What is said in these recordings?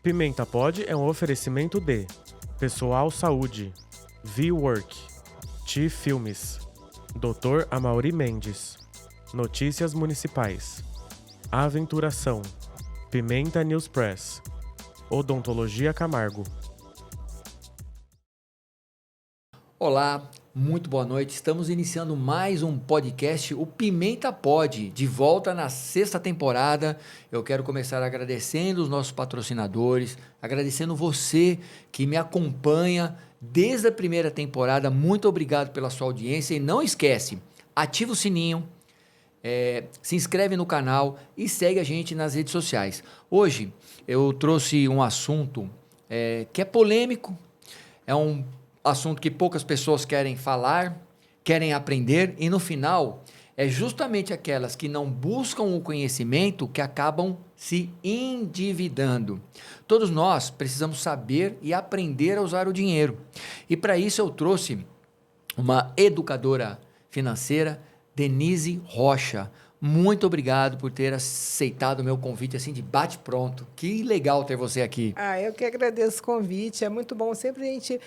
Pimenta Pod é um oferecimento de Pessoal Saúde, V-Work, Ti Filmes, Dr. Amaury Mendes, Notícias Municipais, Aventuração, Pimenta News Press, Odontologia Camargo. Olá, muito boa noite. Estamos iniciando mais um podcast, o Pimenta Pod, de volta na 6ª temporada. Eu quero começar agradecendo os nossos patrocinadores, agradecendo você que me acompanha desde a primeira temporada. Muito obrigado pela sua audiência e não esquece, ativa o sininho, se inscreve no canal e segue a gente nas redes sociais. Hoje eu trouxe um assunto que é polêmico, é um assunto que poucas pessoas querem falar, querem aprender, e no final é justamente aquelas que não buscam o conhecimento que acabam se endividando. Todos nós precisamos saber e aprender a usar o dinheiro. E para isso eu trouxe uma educadora financeira, Denise Rocha. Muito obrigado por ter aceitado o meu convite assim de bate-pronto. Que legal ter você aqui. Eu que agradeço o convite. É muito bom sempre a gente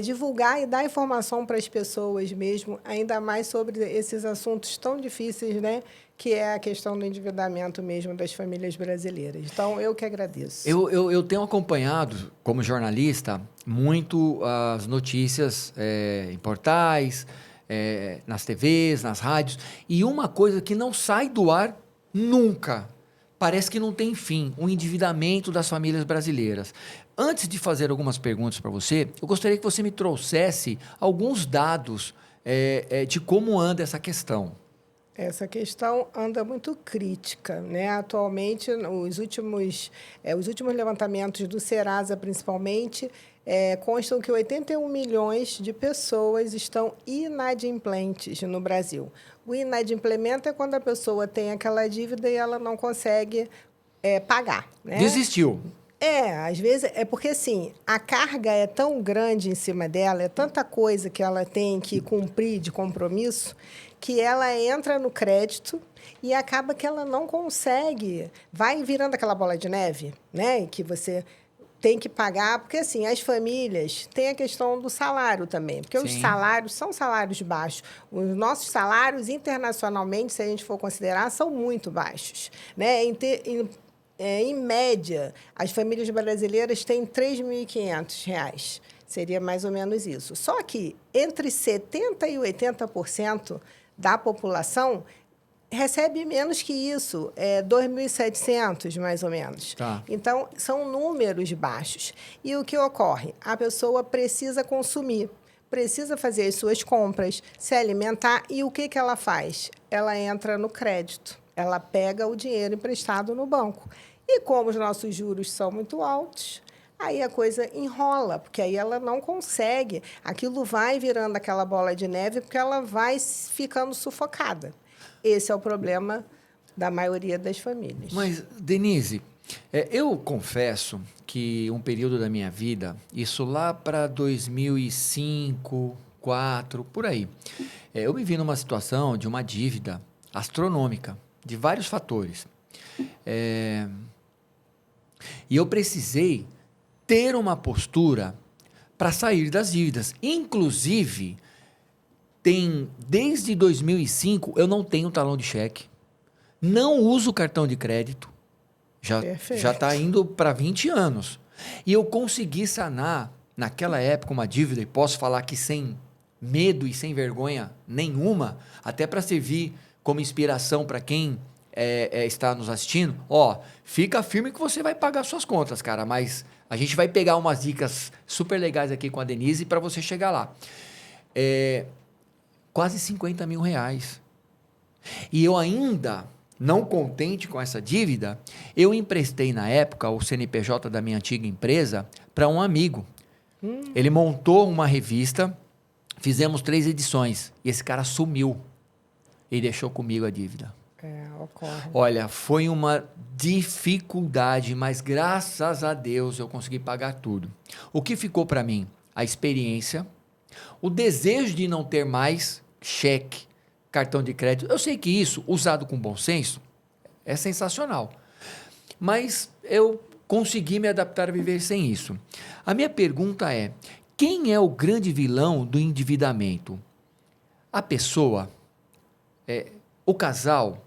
divulgar e dar informação para as pessoas mesmo, ainda mais sobre esses assuntos tão difíceis, né? Que é a questão do endividamento mesmo das famílias brasileiras. Então, eu que agradeço. Eu tenho acompanhado, como jornalista, muito as notícias em portais, nas TVs, nas rádios, e uma coisa que não sai do ar nunca, parece que não tem fim, o endividamento das famílias brasileiras. Antes de fazer algumas perguntas para você, eu gostaria que você me trouxesse alguns dados de como anda essa questão. Essa questão anda muito crítica, né? Atualmente, os últimos levantamentos do Serasa, principalmente, constam que 81 milhões de pessoas estão inadimplentes no Brasil. O inadimplemento é quando a pessoa tem aquela dívida e ela não consegue pagar, né? Desistiu. Às vezes é porque assim, a carga é tão grande em cima dela, é tanta coisa que ela tem que cumprir de compromisso, que ela entra no crédito e acaba que ela não consegue, vai virando aquela bola de neve, né? Que você tem que pagar, porque assim, as famílias têm a questão do salário também, porque os salários são salários baixos. Os nossos salários, internacionalmente, se a gente for considerar, são muito baixos, né? Em média, as famílias brasileiras têm R$ 3.500. Seria mais ou menos isso. Só que entre 70% e 80% da população recebe menos que isso, 2.700, mais ou menos. Tá. Então, são números baixos. E o que ocorre? A pessoa precisa consumir, precisa fazer as suas compras, se alimentar, e o que ela faz? Ela entra no crédito, ela pega o dinheiro emprestado no banco. E como os nossos juros são muito altos, aí a coisa enrola, porque aí ela não consegue. Aquilo vai virando aquela bola de neve, porque ela vai ficando sufocada. Esse é o problema da maioria das famílias. Mas, Denise, eu confesso que um período da minha vida, isso lá para 2005, 2004, por aí, eu me vi numa situação de uma dívida astronômica, de vários fatores. E eu precisei ter uma postura para sair das dívidas. Inclusive, desde 2005, eu não tenho talão de cheque, não uso cartão de crédito, já está indo para 20 anos. E eu consegui sanar, naquela época, uma dívida, e posso falar que sem medo e sem vergonha nenhuma, até para servir como inspiração para quem está nos assistindo. Fica firme que você vai pagar suas contas, cara, mas a gente vai pegar umas dicas super legais aqui com a Denise para você chegar lá. Quase R$50 mil. E eu ainda, não contente com essa dívida, eu emprestei na época o CNPJ da minha antiga empresa para um amigo. Ele montou uma revista, fizemos 3 edições e esse cara sumiu e deixou comigo a dívida. Ocorre. Olha, foi uma dificuldade, mas graças a Deus eu consegui pagar tudo. O que ficou para mim? A experiência, o desejo de não ter mais cheque, cartão de crédito. Eu sei que isso, usado com bom senso, é sensacional. Mas eu consegui me adaptar a viver sem isso. A minha pergunta é, quem é o grande vilão do endividamento? A pessoa, o casal,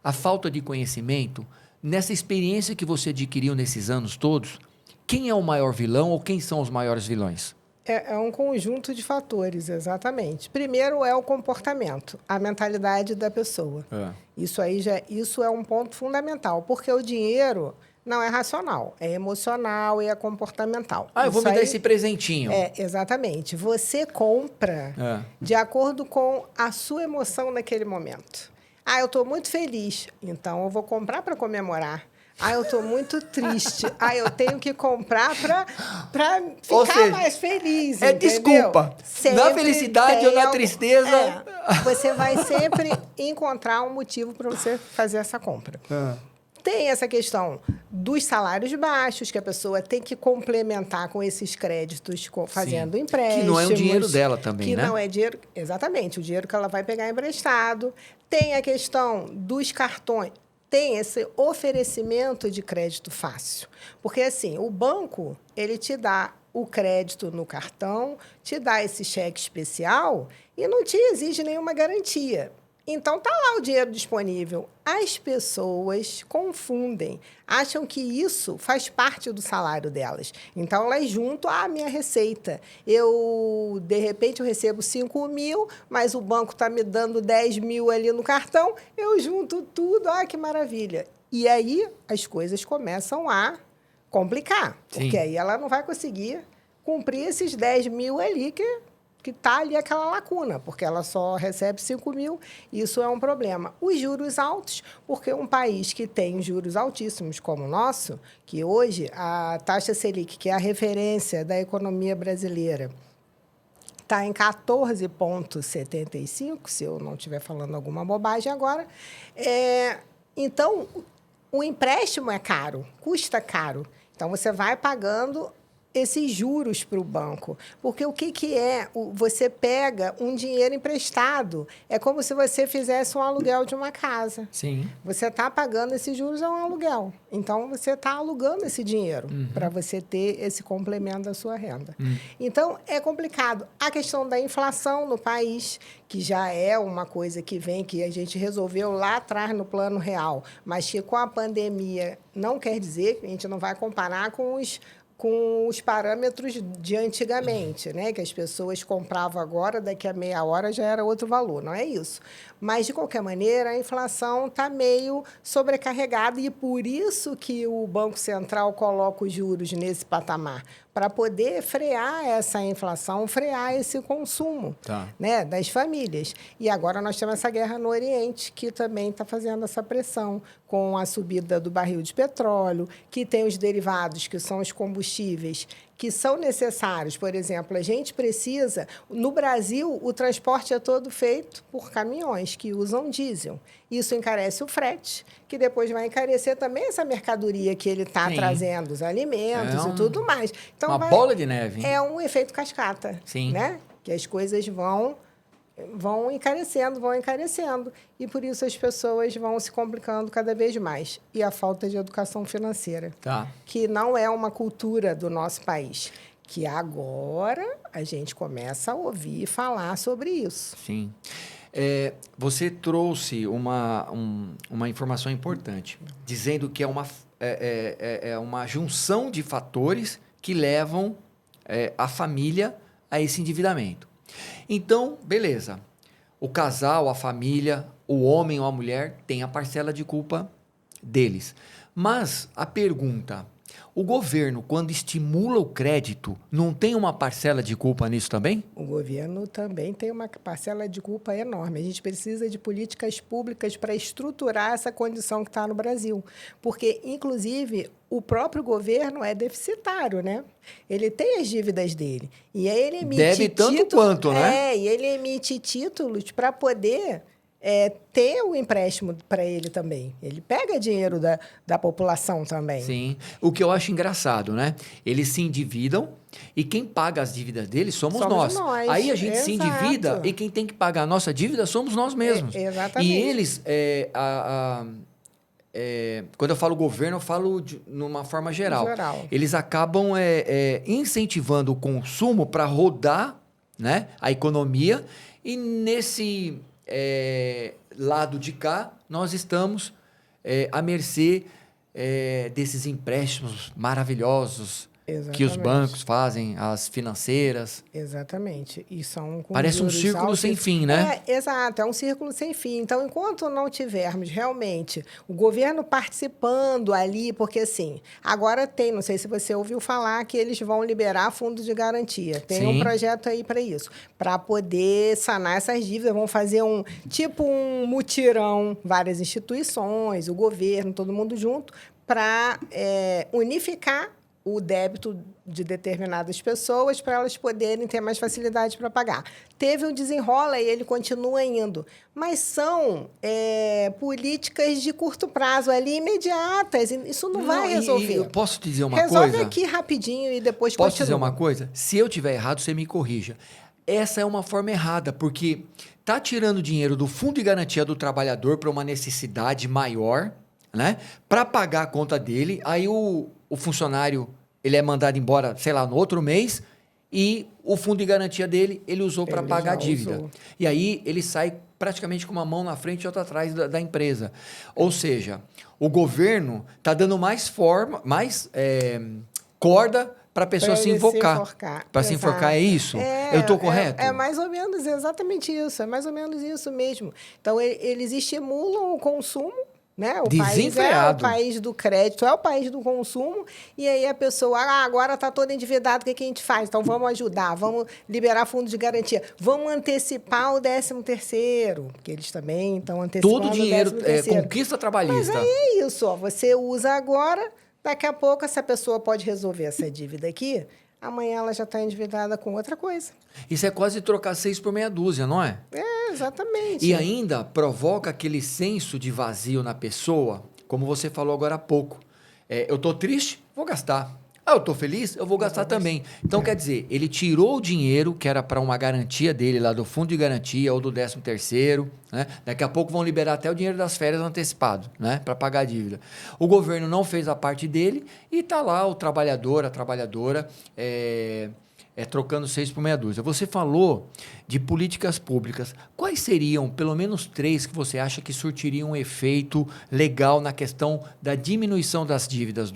a falta de conhecimento, nessa experiência que você adquiriu nesses anos todos, quem é o maior vilão ou quem são os maiores vilões? É um conjunto de fatores, exatamente. Primeiro é o comportamento, a mentalidade da pessoa. Isso é um ponto fundamental, porque o dinheiro não é racional, é emocional e é comportamental. Eu vou me dar esse presentinho. Exatamente. Você compra de acordo com a sua emoção naquele momento. Eu estou muito feliz, então eu vou comprar para comemorar. Eu estou muito triste. Eu tenho que comprar para ficar mais feliz, entendeu? Desculpa. Sempre na felicidade ou na tristeza. Você vai sempre encontrar um motivo para você fazer essa compra. Tem essa questão dos salários baixos, que a pessoa tem que complementar com esses créditos, fazendo empréstimos. Que não é o dinheiro dela também, né? Que não é dinheiro... Exatamente, o dinheiro que ela vai pegar emprestado. Tem a questão dos cartões. Tem esse oferecimento de crédito fácil. Porque, assim, o banco, ele te dá o crédito no cartão, te dá esse cheque especial e não te exige nenhuma garantia. Então, está lá o dinheiro disponível. As pessoas confundem, acham que isso faz parte do salário delas. Então, elas juntam a minha receita. De repente, eu recebo 5 mil, mas o banco está me dando 10 mil ali no cartão, eu junto tudo, que maravilha. E aí, as coisas começam a complicar, porque aí ela não vai conseguir cumprir esses 10 mil ali que está ali aquela lacuna, porque ela só recebe 5 mil, isso é um problema. Os juros altos, porque um país que tem juros altíssimos como o nosso, que hoje a taxa Selic, que é a referência da economia brasileira, está em 14,75, se eu não estiver falando alguma bobagem agora. Então, o empréstimo é caro, custa caro. Então, você vai pagando esses juros para o banco. Porque o que é? Você pega um dinheiro emprestado. É como se você fizesse um aluguel de uma casa. Sim. Você está pagando esses juros, é um aluguel. Então, você está alugando esse dinheiro para você ter esse complemento da sua renda. Então, é complicado. A questão da inflação no país, que já é uma coisa que a gente resolveu lá atrás no Plano Real, mas que com a pandemia não quer dizer que a gente não vai comparar com os parâmetros de antigamente, né? Que as pessoas compravam agora, daqui a meia hora já era outro valor, não é isso. Mas, de qualquer maneira, a inflação está meio sobrecarregada e por isso que o Banco Central coloca os juros nesse patamar, para poder frear essa inflação, frear esse consumo né, das famílias. E agora nós temos essa guerra no Oriente, que também está fazendo essa pressão, com a subida do barril de petróleo, que tem os derivados, que são os combustíveis, que são necessários. Por exemplo, a gente precisa... No Brasil, o transporte é todo feito por caminhões que usam diesel. Isso encarece o frete, que depois vai encarecer também essa mercadoria que ele está trazendo, os alimentos e tudo mais. Então, uma bola de neve. É um efeito cascata, né? Que as coisas vão encarecendo. E, por isso, as pessoas vão se complicando cada vez mais. E a falta de educação financeira, que não é uma cultura do nosso país, que agora a gente começa a ouvir falar sobre isso. Sim. Você trouxe uma informação importante, dizendo que é uma junção de fatores que levam a família a esse endividamento. Então, beleza. O casal, a família, o homem ou a mulher tem a parcela de culpa deles. Mas a pergunta, o governo, quando estimula o crédito, não tem uma parcela de culpa nisso também? O governo também tem uma parcela de culpa enorme. A gente precisa de políticas públicas para estruturar essa condição que está no Brasil. Porque, inclusive, o próprio governo é deficitário, né? Ele tem as dívidas dele. E aí ele emite deve tanto quanto, né? E ele emite títulos para poder ter o empréstimo para ele também. Ele pega dinheiro da população também. Sim. O que eu acho engraçado, né? Eles se endividam e quem paga as dívidas deles somos nós. Aí a gente se endivida e quem tem que pagar a nossa dívida somos nós mesmos. Exatamente. E eles... quando eu falo governo, eu falo numa forma geral. Geral. Eles acabam incentivando o consumo para rodar, né, a economia, e nesse lado de cá, nós estamos à mercê desses empréstimos maravilhosos que os Exatamente. bancos fazem, as financeiras. Exatamente. E são com Parece um juros círculo altos. sem fim, né? Exato, é um círculo sem fim. Então, enquanto não tivermos realmente o governo participando ali, porque assim, agora tem, não sei se você ouviu falar, que eles vão liberar fundo de garantia. Tem um Sim. projeto aí para isso, para poder sanar essas dívidas. Vão fazer um mutirão, várias instituições, o governo, todo mundo junto, para unificar o débito de determinadas pessoas para elas poderem ter mais facilidade para pagar. Teve um desenrola e ele continua indo. Mas são políticas de curto prazo, ali imediatas. Isso não vai resolver. Eu posso te dizer uma Resolve coisa? aqui rapidinho e depois Posso continua. dizer uma coisa? Se eu tiver errado, você me corrija. Essa é uma forma errada, porque tá tirando dinheiro do fundo de garantia do trabalhador para uma necessidade maior, né? Para pagar a conta dele. Aí o funcionário ele é mandado embora, sei lá, no outro mês, e o fundo de garantia dele ele usou para Ele pagar a já dívida. usou. E aí ele sai praticamente com uma mão na frente e outra atrás da empresa. Ou seja, o governo está dando mais corda para a pessoa Pra se ele enforcar. Para se enforcar, é isso? Eu estou correto? É mais ou menos exatamente isso. É mais ou menos isso mesmo. Então, eles estimulam o consumo, né? O país é o Desenfreado. país do crédito, é o país do consumo, e aí a pessoa, agora está toda endividada, o que a gente faz? Então, vamos ajudar, vamos liberar fundo de garantia, vamos antecipar o 13º, porque eles também estão antecipando Todo o dinheiro, o 13º. conquista trabalhista. Mas aí é isso, ó, você usa agora, daqui a pouco essa pessoa pode resolver essa dívida aqui, amanhã ela já está endividada com outra coisa. Isso é quase trocar 6 por meia dúzia, não é? Exatamente. E ainda provoca aquele senso de vazio na pessoa, como você falou agora há pouco. Eu estou triste, vou gastar. Eu estou feliz, eu vou gastar também. Então, quer dizer, ele tirou o dinheiro que era para uma garantia dele lá do fundo de garantia ou do 13º, né? Daqui a pouco vão liberar até o dinheiro das férias antecipado, né? Para pagar a dívida. O governo não fez a parte dele e está lá o trabalhador, a trabalhadora, trocando 6 por meia dúzia. Você falou de políticas públicas. Quais seriam, pelo menos 3, que você acha que surtiriam um efeito legal na questão da diminuição das dívidas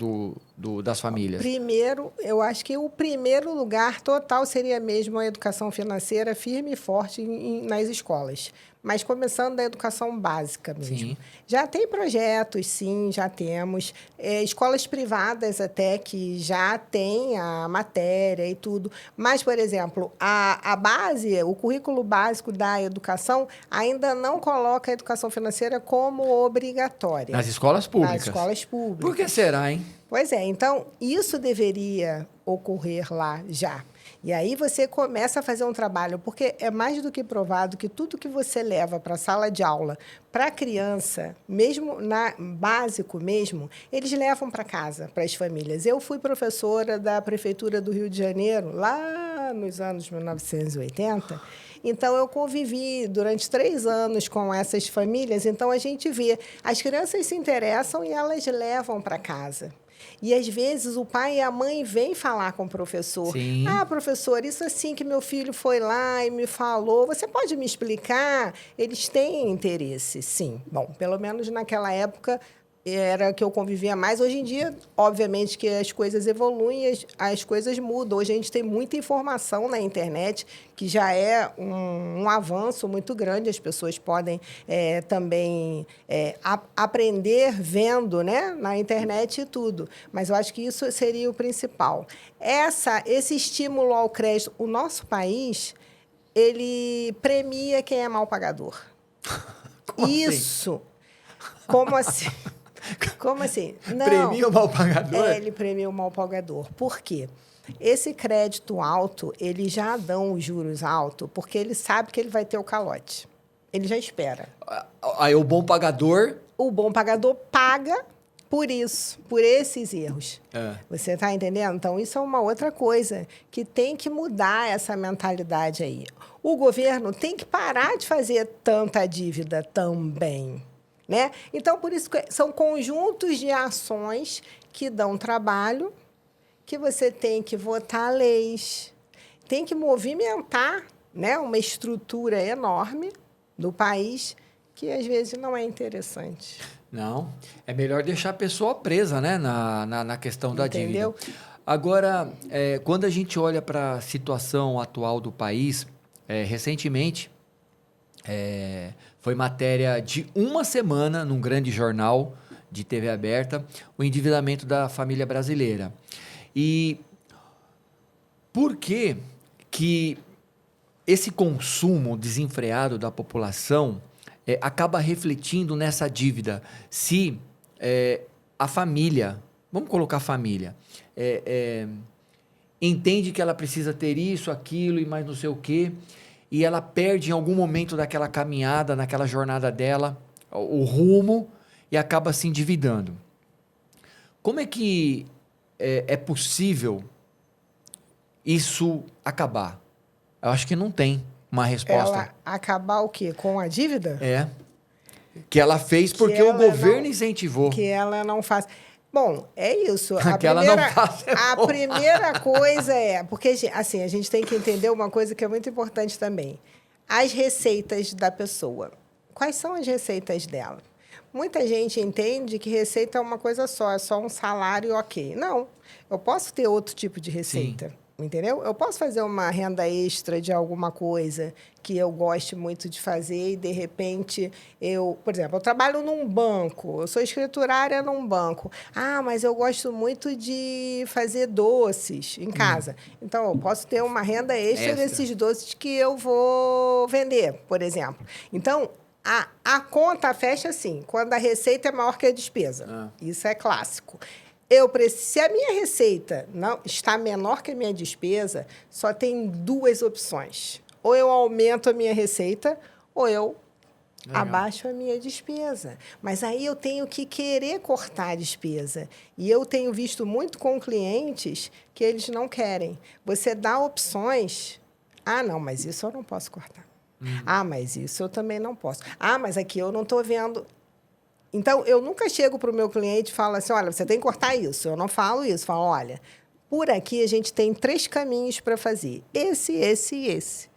das famílias? Primeiro, eu acho que o primeiro lugar total seria mesmo a educação financeira firme e forte nas escolas. Mas começando da educação básica mesmo. Sim. Já tem projetos, sim, já temos. Escolas privadas até que já tem a matéria e tudo. Mas, por exemplo, a base, o currículo básico da educação ainda não coloca a educação financeira como obrigatória. Nas escolas públicas? Nas escolas públicas. Por que será, hein? Pois é, então isso deveria ocorrer lá já. E aí você começa a fazer um trabalho, porque é mais do que provado que tudo que você leva para a sala de aula, para a criança, mesmo básico mesmo, eles levam para casa, para as famílias. Eu fui professora da Prefeitura do Rio de Janeiro, lá nos anos 1980, então, eu convivi durante 3 anos com essas famílias, então a gente vê, as crianças se interessam e elas levam para casa. E, às vezes, o pai e a mãe vêm falar com o professor. Sim. Professor, isso assim que meu filho foi lá e me falou, você pode me explicar? Eles têm interesse, sim. Bom, pelo menos naquela época era que eu convivia mais. Hoje em dia, obviamente, que as coisas evoluem, as coisas mudam. Hoje a gente tem muita informação na internet, que já é um avanço muito grande. As pessoas podem também aprender vendo, né, na internet e tudo. Mas eu acho que isso seria o principal. Esse estímulo ao crédito, o nosso país, ele premia quem é mal pagador. Como isso. Como assim? Como assim? Não, premia o mal pagador? Ele premia o mal pagador. Por quê? Esse crédito alto, ele já dá os juros altos, porque ele sabe que ele vai ter o calote. Ele já espera. Aí o bom pagador... O bom pagador paga por isso, por esses erros. Você está entendendo? Então, isso é uma outra coisa que tem que mudar essa mentalidade aí. O governo tem que parar de fazer tanta dívida também. né? Então, por isso que são conjuntos de ações que dão trabalho, que você tem que votar leis, tem que movimentar, né, uma estrutura enorme do país que às vezes não é interessante. Não, é melhor deixar a pessoa presa, né, na questão da Entendeu? dívida. Agora, quando a gente olha para a situação atual do país, recentemente, foi matéria de uma semana num grande jornal de TV aberta, o endividamento da família brasileira. E por que esse consumo desenfreado da população acaba refletindo nessa dívida? Se a família, vamos colocar família, entende que ela precisa ter isso, aquilo e mais não sei o quê, e ela perde em algum momento daquela caminhada, naquela jornada dela, o rumo e acaba se endividando. Como é que é possível isso acabar? Eu acho que não tem uma resposta. Ela acabar o quê? Com a dívida? Que ela fez porque o governo incentivou. Que ela não faz. Bom, é isso. A primeira coisa porque assim, a gente tem que entender uma coisa que é muito importante também. As receitas da pessoa. Quais são as receitas dela? Muita gente entende que receita é uma coisa só, é só um salário, ok. Não, eu posso ter outro tipo de receita. Sim. Entendeu? Eu posso fazer uma renda extra de alguma coisa que eu goste muito de fazer e, de repente, por exemplo, eu trabalho num banco, eu sou escriturária num banco. Ah, mas eu gosto muito de fazer doces em casa. Então, eu posso ter uma renda extra desses doces que eu vou vender, por exemplo. Então, a conta fecha assim, quando a receita é maior que a despesa. Isso é clássico. Se a minha receita não está menor que a minha despesa, só tem duas opções. Ou eu aumento a minha receita, ou eu abaixo a minha despesa. Mas aí eu tenho que querer cortar a despesa. E eu tenho visto muito com clientes que eles não querem. Você dá opções. Ah, não, mas isso eu não posso cortar. Ah, mas isso eu também não posso. Ah, mas aqui eu não estou vendo... Então, eu nunca chego para o meu cliente e falo assim, olha, você tem que cortar isso. Eu não falo isso. Falo, olha, por aqui a gente tem 3 caminhos para fazer. Esse, esse e esse.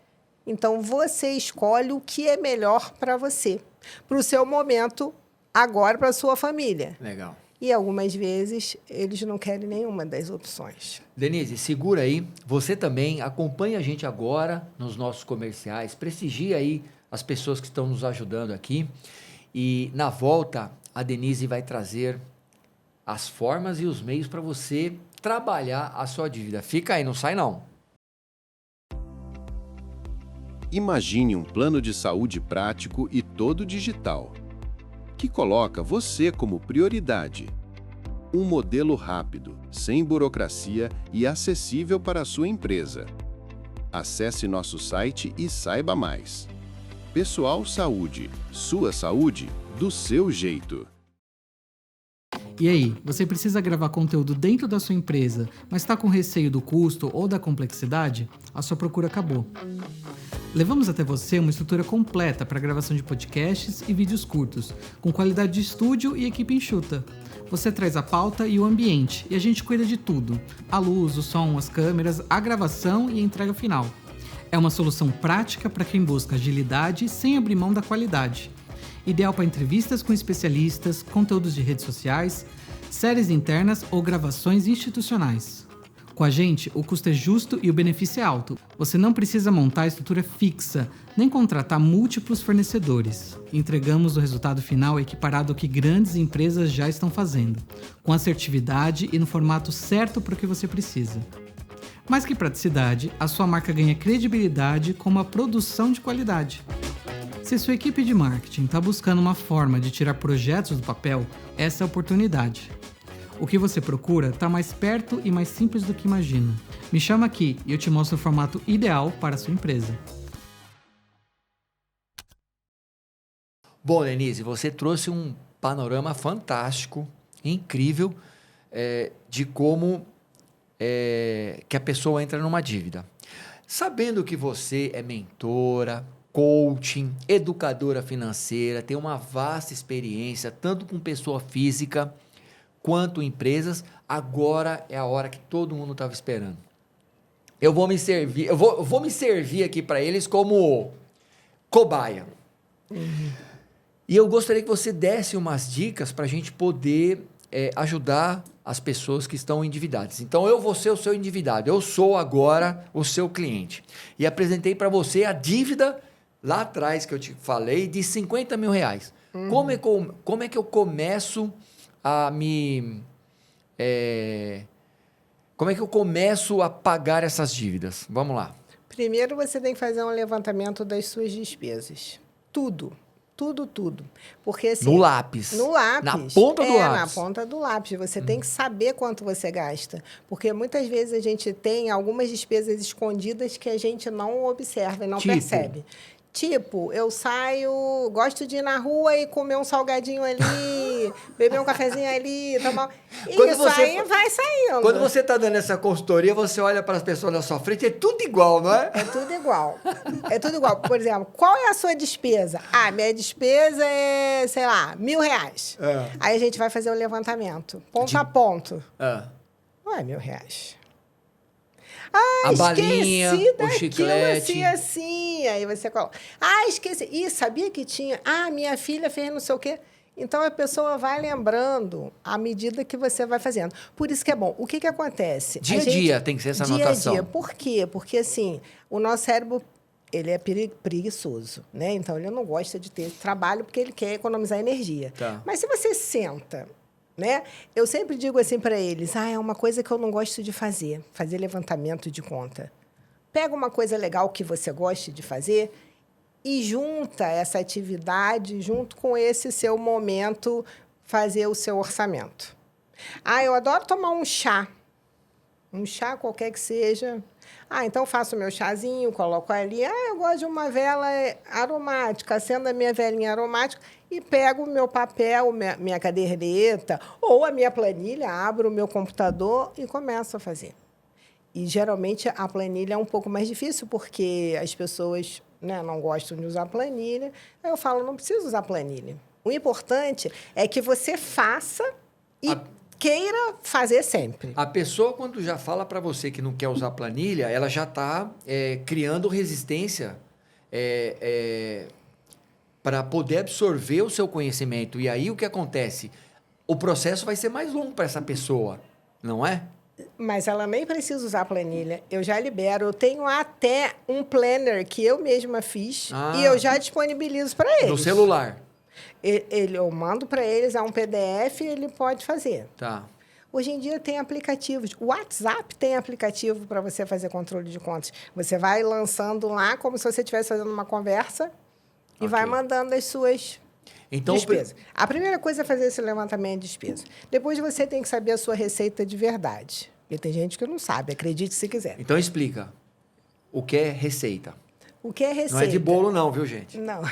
Então, você escolhe o que é melhor para você. Para o seu momento, agora, para a sua família. Legal. E algumas vezes, eles não querem nenhuma das opções. Denise, segura aí. Você também acompanha a gente agora nos nossos comerciais. Prestigia aí as pessoas que estão nos ajudando aqui. E, na volta, a Denise vai trazer as formas e os meios para você trabalhar a sua dívida. Fica aí, não sai não. Imagine um plano de saúde prático e todo digital, que coloca você como prioridade. Um modelo rápido, sem burocracia e acessível para a sua empresa. Acesse nosso site e saiba mais. Pessoal Saúde, sua saúde do seu jeito. E aí, você precisa gravar conteúdo dentro da sua empresa, mas está com receio do custo ou da complexidade? A sua procura acabou. Levamos até você uma estrutura completa para gravação de podcasts e vídeos curtos, com qualidade de estúdio e equipe enxuta. Você traz a pauta e o ambiente, e a gente cuida de tudo: a luz, o som, as câmeras, a gravação e a entrega final. É uma solução prática para quem busca agilidade sem abrir mão da qualidade. Ideal para entrevistas com especialistas, conteúdos de redes sociais, séries internas ou gravações institucionais. Com a gente, o custo é justo e o benefício é alto. Você não precisa montar a estrutura fixa, nem contratar múltiplos fornecedores. Entregamos o resultado final equiparado ao que grandes empresas já estão fazendo, com assertividade e no formato certo para o que você precisa. Mais que praticidade, a sua marca ganha credibilidade com uma produção de qualidade. Se sua equipe de marketing está buscando uma forma de tirar projetos do papel, essa é a oportunidade. O que você procura está mais perto e mais simples do que imagina. Me chama aqui e eu te mostro o formato ideal para a sua empresa. Bom, Denise, você trouxe um panorama fantástico, incrível, de como que a pessoa entra numa dívida. Sabendo que você é mentora, coaching, educadora financeira, tem uma vasta experiência, tanto com pessoa física quanto empresas. Agora é a hora que todo mundo estava esperando. Eu vou me servir aqui para eles como cobaia. E eu gostaria que você desse umas dicas para a gente poder ajudar as pessoas que estão endividadas. Então, eu vou ser o seu endividado. Eu sou agora o seu cliente. E apresentei para você a dívida lá atrás que eu te falei de 50 mil reais. Como é que eu começo a me... como é que eu começo a pagar essas dívidas? Vamos lá. Primeiro, você tem que fazer um levantamento das suas despesas. Tudo. Porque, assim, No lápis. No lápis. Na ponta do lápis. Na ponta do lápis. Você tem que saber quanto você gasta. Porque muitas vezes a gente tem algumas despesas escondidas que a gente não observa e não percebe. Tipo, eu saio, gosto de ir na rua e comer um salgadinho ali, beber um cafezinho ali, tomar... Aí vai saindo. Quando você está dando essa consultoria, você olha para as pessoas na sua frente, é tudo igual, não é? É tudo igual. Por exemplo, qual é a sua despesa? Ah, minha despesa é, sei lá, R$1.000. Aí a gente vai fazer o levantamento, ponto a ponto. Não é R$1.000. A balinha, o chiclete. Assim. Aí você coloca. Ah, esqueci. Ih, sabia que tinha? Ah, minha filha fez não sei o quê. Então, a pessoa vai lembrando à medida que você vai fazendo. Por isso que é bom. O que acontece? Dia a dia tem que ser essa anotação. Dia a dia. Por quê? Porque, assim, o nosso cérebro, ele é preguiçoso, né? Então, ele não gosta de ter trabalho porque ele quer economizar energia. Tá. Mas se você senta... Né? Eu sempre digo assim para eles, é uma coisa que eu não gosto de fazer levantamento de conta. Pega uma coisa legal que você goste de fazer e junta essa atividade junto com esse seu momento, fazer o seu orçamento. Eu adoro tomar um chá qualquer que seja. Então faço o meu chazinho, coloco ali. Eu gosto de uma vela aromática, acendo a minha velinha aromática e pego o meu papel, minha caderneta ou a minha planilha, abro o meu computador e começo a fazer. E, geralmente, a planilha é um pouco mais difícil, porque as pessoas, né, não gostam de usar planilha. Aí eu falo, não precisa usar planilha. O importante é que você faça e queira fazer sempre. A pessoa, quando já fala para você que não quer usar planilha, ela já está criando resistência para poder absorver o seu conhecimento. E aí, o que acontece? O processo vai ser mais longo para essa pessoa, não é? Mas ela nem precisa usar planilha. Eu já libero. Eu tenho até um planner que eu mesma fiz e eu já disponibilizo para eles. No celular? Eu mando para eles, um PDF e ele pode fazer. Tá. Hoje em dia tem aplicativos. O WhatsApp tem aplicativo para você fazer controle de contas. Você vai lançando lá como se você estivesse fazendo uma conversa e vai mandando as suas despesas. A primeira coisa é fazer esse levantamento de despesas. Depois você tem que saber a sua receita de verdade. Porque tem gente que não sabe, acredite se quiser. Então explica. O que é receita? O que é receita? Não é de bolo não, viu, gente? Não.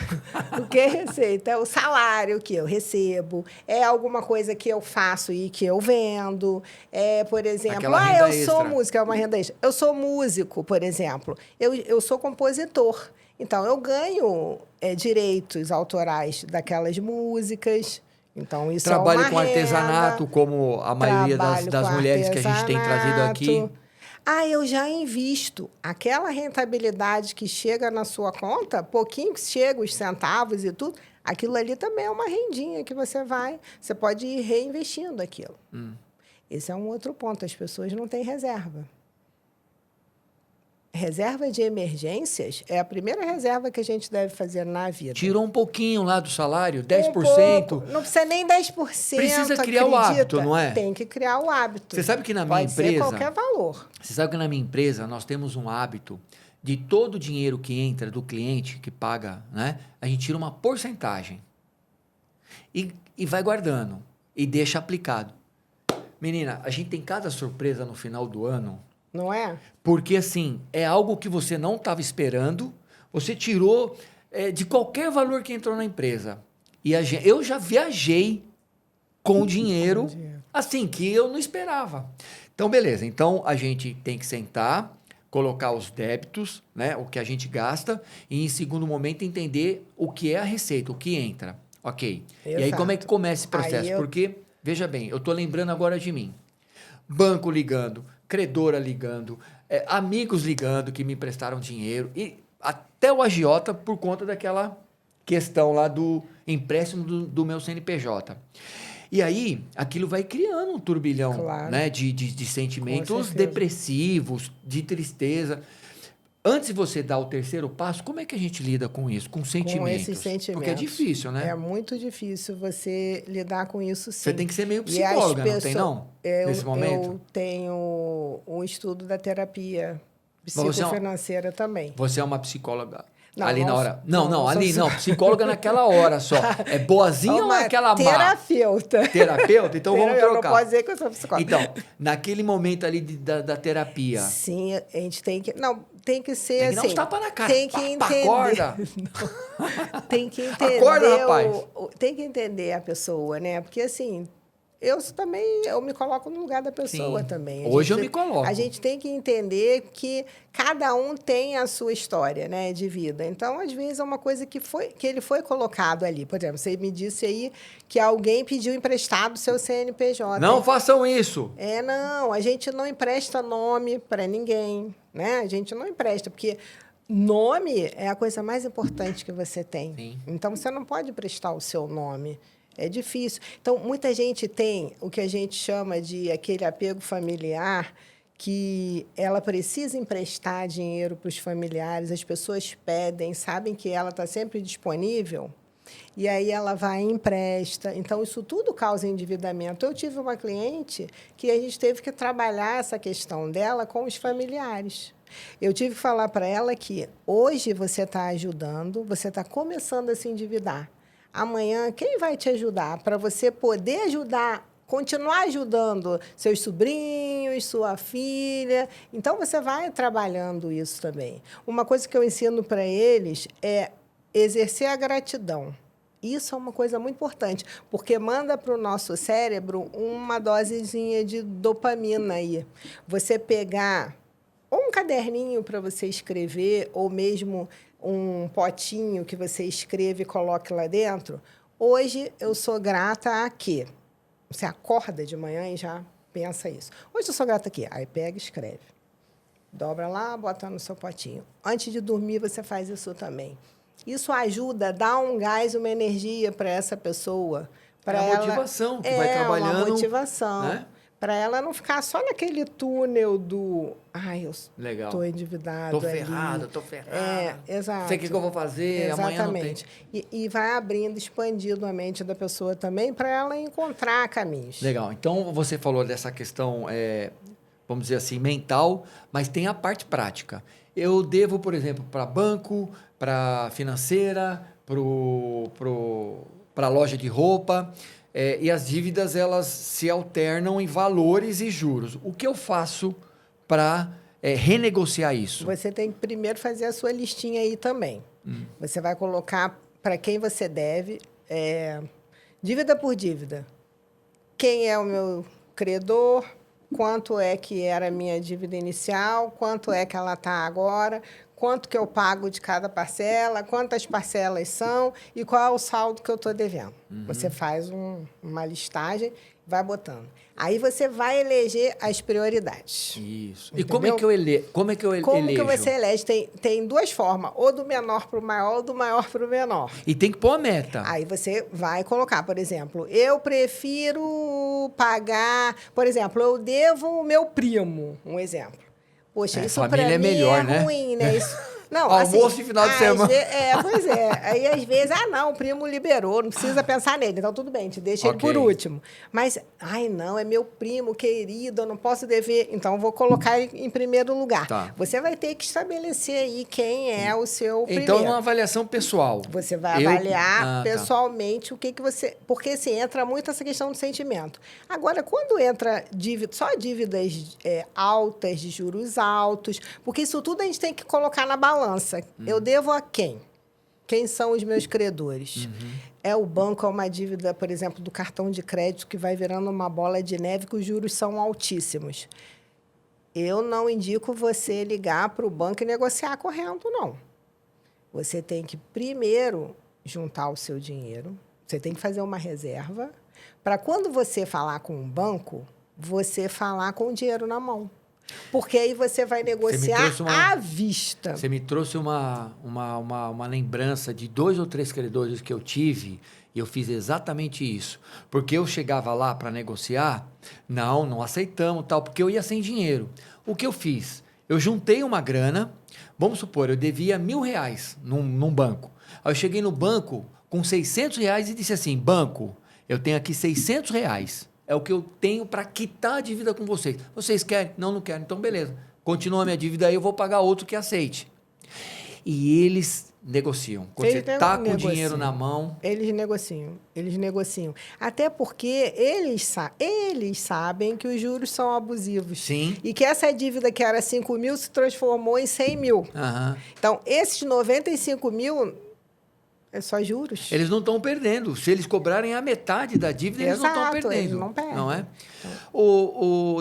O que é receita? É o salário que eu recebo, é alguma coisa que eu faço e que eu vendo. Por exemplo, eu sou música, é uma renda extra. Eu sou músico, por exemplo. Eu sou compositor. Então, eu ganho direitos autorais daquelas músicas. Então, isso Trabalho é uma com artesanato, como a maioria das mulheres que a gente tem trazido aqui. Eu já invisto. Aquela rentabilidade que chega na sua conta, pouquinho que chega, os centavos e tudo, aquilo ali também é uma rendinha que você pode ir reinvestindo aquilo. Esse é um outro ponto. As pessoas não têm reserva. Reserva de emergências é a primeira reserva que a gente deve fazer na vida. Tirou um pouquinho lá do salário, 10%. Pouco. Não precisa nem 10%. Precisa criar o hábito, não é? Tem que criar o hábito. Você sabe que na minha empresa... Pode ser qualquer valor. Você sabe que na minha empresa nós temos um hábito de todo o dinheiro que entra do cliente, que paga, né? A gente tira uma porcentagem e vai guardando e deixa aplicado. Menina, a gente tem cada surpresa no final do ano... Não é? Porque, assim, é algo que você não estava esperando, você tirou de qualquer valor que entrou na empresa. E eu já viajei com dinheiro, assim, que eu não esperava. Então, beleza. Então, a gente tem que sentar, colocar os débitos, né, o que a gente gasta, e em segundo momento entender o que é a receita, o que entra. Ok. E aí como é que começa esse processo? Porque, veja bem, eu estou lembrando agora de mim. Banco ligando, credora ligando, amigos ligando que me emprestaram dinheiro, e até o agiota por conta daquela questão lá do empréstimo do meu CNPJ. E aí, aquilo vai criando um turbilhão, Claro. né, de sentimentos depressivos, de tristeza. Antes de você dar o terceiro passo, como é que a gente lida com isso, com sentimentos? Com esses sentimentos. Porque é difícil, né? É muito difícil você lidar com isso, sim. Você tem que ser meio psicóloga, não tem não? Nesse momento? Eu tenho um estudo da terapia psicofinanceira também. Você é uma psicóloga... Não, ali não, na hora. não, Psicóloga naquela hora só. É boazinha ou é aquela má? Terapeuta. Terapeuta? Então vamos trocar. Eu não posso dizer que eu sou psicóloga. Então, naquele momento ali da terapia. Sim, a gente tem que. Não, tem que ser tem que assim. dar uns tapas na cara. Tem que entender. Acorda! Tem que entender. Acorda, rapaz! Tem que entender a pessoa, né? Porque assim. Eu me coloco no lugar da pessoa. Sim. Também. Hoje eu me coloco. A gente tem que entender que cada um tem a sua história, né, de vida. Então, às vezes, é uma coisa que ele foi colocado ali. Por exemplo, você me disse aí que alguém pediu emprestado o seu CNPJ. Não façam isso! Não, a gente não empresta nome para ninguém, né? A gente não empresta, porque nome é a coisa mais importante que você tem. Sim. Então, você não pode prestar o seu nome. É difícil. Então, muita gente tem o que a gente chama de aquele apego familiar, que ela precisa emprestar dinheiro para os familiares, as pessoas pedem, sabem que ela está sempre disponível, e aí ela vai e empresta. Então, isso tudo causa endividamento. Eu tive uma cliente que a gente teve que trabalhar essa questão dela com os familiares. Eu tive que falar para ela que hoje você está ajudando, você está começando a se endividar. Amanhã, quem vai te ajudar? Para você poder ajudar, continuar ajudando seus sobrinhos, sua filha. Então, você vai trabalhando isso também. Uma coisa que eu ensino para eles é exercer a gratidão. Isso é uma coisa muito importante, porque manda para o nosso cérebro uma dosezinha de dopamina aí. Você pegar ou um caderninho para você escrever, ou mesmo um potinho que você escreve e coloque lá dentro. Hoje eu sou grata a quê? Você acorda de manhã e já pensa isso. Hoje eu sou grata a quê? Aí pega e escreve. Dobra lá, bota no seu potinho. Antes de dormir, você faz isso também. Isso ajuda, dá um gás, uma energia para essa pessoa. Para ela, motivação que vai trabalhando. É uma motivação. Né? Para ela não ficar só naquele túnel do... eu estou endividado. Estou ferrado. Exato. Sei o que eu vou fazer, exatamente. Amanhã não tem. E vai abrindo, expandindo a mente da pessoa também para ela encontrar caminhos. Legal. Então, você falou dessa questão, vamos dizer assim, mental, mas tem a parte prática. Eu devo, por exemplo, para banco, para financeira, para loja de roupa... e as dívidas, elas se alternam em valores e juros. O que eu faço para renegociar isso? Você tem que primeiro fazer a sua listinha aí também. Você vai colocar para quem você deve, dívida por dívida. Quem é o meu credor, quanto é que era a minha dívida inicial, quanto é que ela está agora, quanto que eu pago de cada parcela, quantas parcelas são e qual é o saldo que eu estou devendo. Você faz uma listagem, vai botando. Aí você vai eleger as prioridades. Isso. Entendeu? E como é que eu elejo? Como que você elege? Tem duas formas, ou do menor para o maior, ou do maior para o menor. E tem que pôr a meta. Aí você vai colocar, por exemplo, eu prefiro pagar... Por exemplo, eu devo o meu primo, um exemplo. Poxa, isso para mim é melhor, né? Ruim, né? Isso... Não, almoço assim, de final de semana. Pois é. Aí, às vezes, não, o primo liberou, não precisa pensar nele. Então, tudo bem, te deixa ele por último. Mas, não, é meu primo querido, eu não posso dever. Então, vou colocar ele em primeiro lugar. Tá. Você vai ter que estabelecer aí quem é o seu primeiro. Então, é uma avaliação pessoal. Você vai avaliar pessoalmente o que você... Porque, assim, entra muito essa questão do sentimento. Agora, quando entra só dívidas altas, de juros altos, porque isso tudo a gente tem que colocar na balança. Eu devo a quem? Quem são os meus credores? É o banco, é uma dívida, por exemplo, do cartão de crédito que vai virando uma bola de neve que os juros são altíssimos. Eu não indico você ligar para o banco e negociar correndo, não. Você tem que primeiro juntar o seu dinheiro, você tem que fazer uma reserva, para quando você falar com um banco, você falar com o dinheiro na mão. Porque aí você vai negociar à vista. Você me trouxe uma lembrança de 2 ou 3 credores que eu tive, e eu fiz exatamente isso. Porque eu chegava lá para negociar, não aceitamos, tal, porque eu ia sem dinheiro. O que eu fiz? Eu juntei uma grana, vamos supor, eu devia R$1.000 num banco. Aí eu cheguei no banco com R$600 e disse assim, banco, eu tenho aqui R$600. É o que eu tenho para quitar a dívida com vocês. Vocês querem? Não quero. Então, beleza. Continua a minha dívida aí, eu vou pagar outro que aceite. E eles negociam. Quando você está com o dinheiro na mão... Eles negociam. Até porque eles sabem que os juros são abusivos. Sim. E que essa dívida que era 5 mil se transformou em 100 mil. Uhum. Então, esses 95 mil... É só juros. Eles não estão perdendo. Se eles cobrarem a metade da dívida, eles não estão perdendo. Eles não perdem. Não é?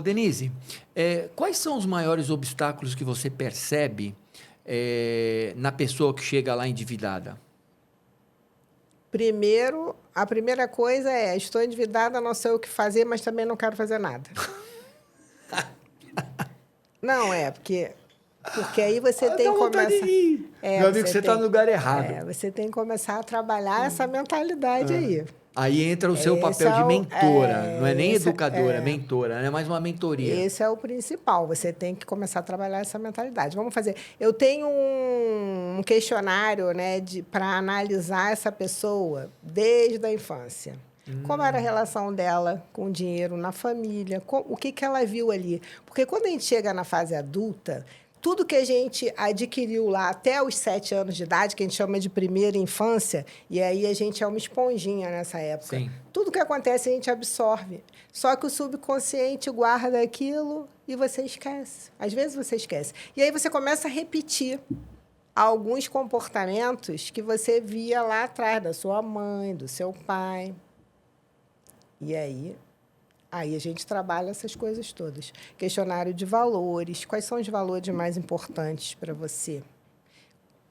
Denise, quais são os maiores obstáculos que você percebe na pessoa que chega lá endividada? Primeiro, a primeira coisa é, estou endividada, não sei o que fazer, mas também não quero fazer nada. Não, porque aí você tem que começar... Meu amigo, você está no lugar errado. Você tem que começar a trabalhar essa mentalidade aí. Aí entra o seu papel de mentora. Não é nem educadora, é mentora. É mais uma mentoria. Esse é o principal. Você tem que começar a trabalhar essa mentalidade. Vamos fazer... Eu tenho um questionário, né, para analisar essa pessoa desde a infância. Como era a relação dela com o dinheiro na família, o que ela viu ali. Porque quando a gente chega na fase adulta... Tudo que a gente adquiriu lá até os 7 anos de idade, que a gente chama de primeira infância, e aí a gente é uma esponjinha nessa época. Sim. Tudo que acontece a gente absorve. Só que o subconsciente guarda aquilo e você esquece. Às vezes você esquece. E aí você começa a repetir alguns comportamentos que você via lá atrás, da sua mãe, do seu pai. E aí a gente trabalha essas coisas todas. Questionário de valores. Quais são os valores mais importantes para você?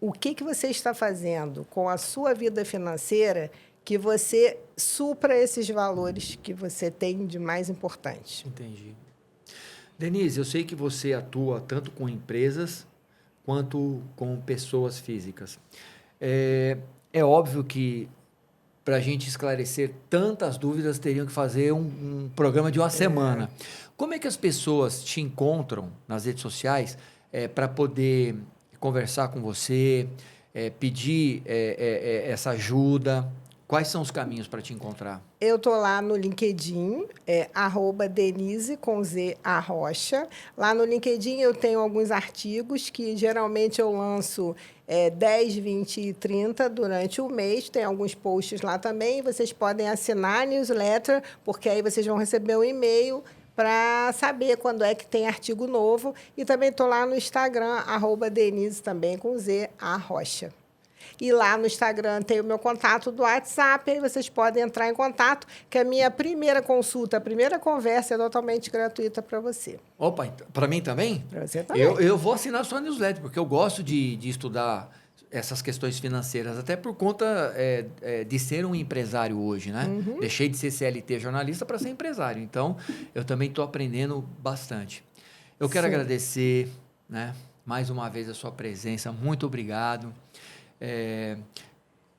O que você está fazendo com a sua vida financeira que você supra esses valores que você tem de mais importante? Entendi. Denise, eu sei que você atua tanto com empresas quanto com pessoas físicas. É óbvio que para a gente esclarecer tantas dúvidas, teriam que fazer um programa de uma semana. Como é que as pessoas te encontram nas redes sociais para poder conversar com você, pedir essa ajuda? Quais são os caminhos para te encontrar? Eu estou lá no LinkedIn, @Denise com Z Arrocha. Lá no LinkedIn eu tenho alguns artigos que geralmente eu lanço 10, 20 e 30 durante o mês. Tem alguns posts lá também. Vocês podem assinar a newsletter, porque aí vocês vão receber um e-mail para saber quando é que tem artigo novo. E também estou lá no Instagram, @Denise também com Z Arrocha. E lá no Instagram tem o meu contato do WhatsApp, aí vocês podem entrar em contato, que a minha primeira consulta, a primeira conversa é totalmente gratuita para você. Opa, para mim também? Para você também. Eu vou assinar a sua newsletter, porque eu gosto de estudar essas questões financeiras, até por conta de ser um empresário hoje, né? Uhum. Deixei de ser CLT jornalista para ser empresário, então eu também estou aprendendo bastante. Eu quero agradecer, né, mais uma vez a sua presença, muito obrigado.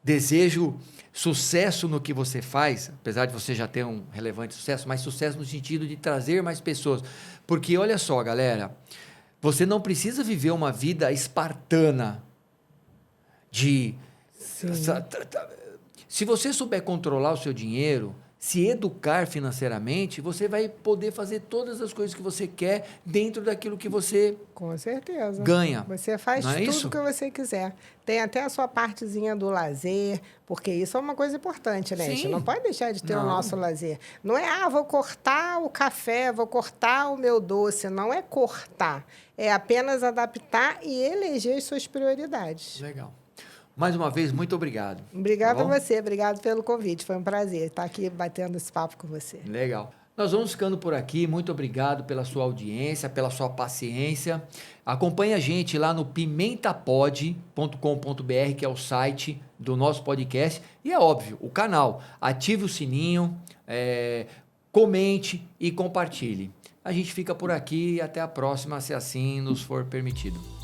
Desejo sucesso no que você faz, apesar de você já ter um relevante sucesso, mas sucesso no sentido de trazer mais pessoas. Porque, olha só, galera, você não precisa viver uma vida espartana de... Se você souber controlar o seu dinheiro, se educar financeiramente, você vai poder fazer todas as coisas que você quer dentro daquilo que você Com certeza. ganha. Você faz tudo isso? o que você quiser. Tem até a sua partezinha do lazer, porque isso é uma coisa importante, né? Sim. A gente não pode deixar de ter o Não. nosso lazer. Não é, vou cortar o café, vou cortar o meu doce. Não é cortar. É apenas adaptar e eleger as suas prioridades. Legal. Mais uma vez, muito obrigado. Obrigada Tá bom? a você, obrigado pelo convite. Foi um prazer estar aqui batendo esse papo com você. Legal. Nós vamos ficando por aqui. Muito obrigado pela sua audiência, pela sua paciência. Acompanhe a gente lá no pimentapod.com.br, que é o site do nosso podcast. E é óbvio, o canal. Ative o sininho, comente e compartilhe. A gente fica por aqui e até a próxima, se assim nos for permitido.